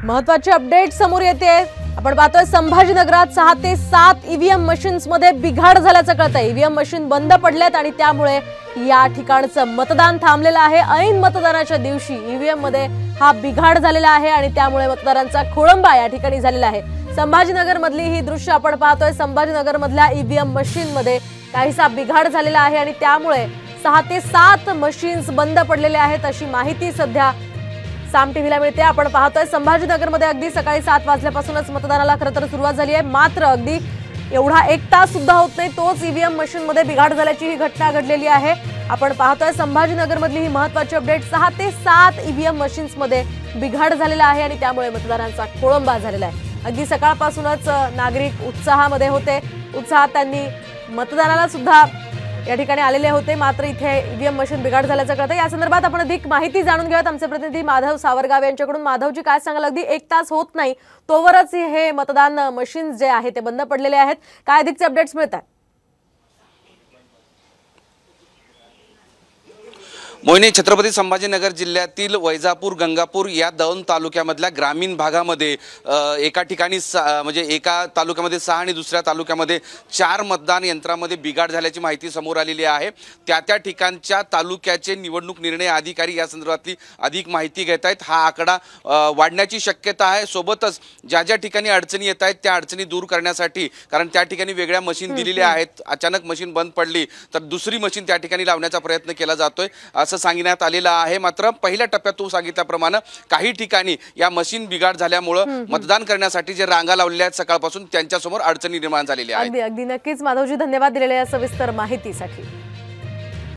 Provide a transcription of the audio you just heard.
महत्त्वाची अपडेट समोर येते। आपण पाहतोय संभाजीनगरात 6 ते 7 ईव्हीएम मशीन्स मध्ये बिघाड झाल्याचं कळतंय। ईव्हीएम मशीन बंद पडलेत आणि त्यामुळे या ठिकाणचं मतदान थांबलेलं आहे। ऐन मतदानाच्या दिवशी ईव्हीएम मध्ये हा बिघाड झालेला आहे आणि त्यामुळे मतदारांचा खोळंबा या ठिकाणी झालेला आहे। संभाजीनगर मधली ही दृश्य आपण पाहतोय। संभाजीनगर मधल्या ईव्हीएम मशीन मध्ये काहीसा बिघाड झालेला आहे आणि त्यामुळे 6 ते 7 मशीन्स बंद पडलेले आहेत अशी माहिती सध्या साम टीव्हीला मिळते। आपण पाहतोय संभाजीनगरमध्ये अगदी सकाळी 7 वाजल्यापासूनच मतदानाला खरं तर सुरुवात झाली आहे। मात्र अगदी एवढा 1 तास सुद्धा होत नाही तोच ईव्हीएम मशीन मध्ये बिघाड झाल्याची ही घटना घडलेली आहे। आपण पाहतोय संभाजीनगर मधली ही महत्त्वाची अपडेट। 6 ते 7 ईव्हीएम मशीन्स मध्ये बिघाड झालेला आहे आणि त्यामुळे मतदारांचा खोळंबा झालेला आहे। अगदी सकाळपासूनच नागरिक उत्साहामध्ये होते। उत्साहात त्यांनी मतदानाला सुद्धा या ठिकाणी आलेले होते। मात्र इथे ईव्हीएम मशीन बिघाड झाल्याचं कळतं। या संदर्भात आपण अधिक माहिती जाणून घेऊयात आमचे प्रतिनिधी माधव सावरगाव यांच्याकडून। माधवजी, काय सांगाल? अगदी 1 तास होत नाही तोवरच हे मतदान मशीन जे आहे ते बंद पडलेले आहेत। काय अधिकचे अपडेट्स मिळतात? मोहिनी, छत्रपती संभाजीनगर जिल्ह्यातील वैजापूर गंगापूर या 2 तालुक्यामधल्या ग्रामीण भागामध्ये एका ठिकाणी म्हणजे एका तालुक्यामध्ये 6 आणि दुसऱ्या तालुक्यामध्ये 4 मतदान यंत्रामध्ये बिघाड झाल्याची माहिती समोर आलेली आहे। त्या ठिकाणच्या तालुक्याचे निवडणूक निर्णय अधिकारी या संदर्भातली अधिक माहिती घेत आहेत। हा आकडा वाढण्याची शक्यता आहे। सोबतच ज्या ठिकाणी अडचणी येत आहेत त्या अडचणी दूर करण्यासाठी, कारण त्या ठिकाणी वेगळ्या मशीन दिलेल्या आहेत, अचानक मशीन बंद पडली तर दुसरी मशीन त्या ठिकाणी लावण्याचा प्रयत्न केला जातोय असं सांगण्यात आलेलं आहे। मात्र पहिल्या टप्प्यात तू सांगितल्याप्रमाणे काही ठिकाणी या मशीन बिघाड झाल्यामुळे मतदान करण्यासाठी जे रांगा लावलेल्या आहेत सकाळपासून त्यांच्यासमोर अडचणी निर्माण झालेल्या आहेत। अगदी नक्कीच माधवजी, धन्यवाद दिलेल्या या सविस्तर माहितीसाठी।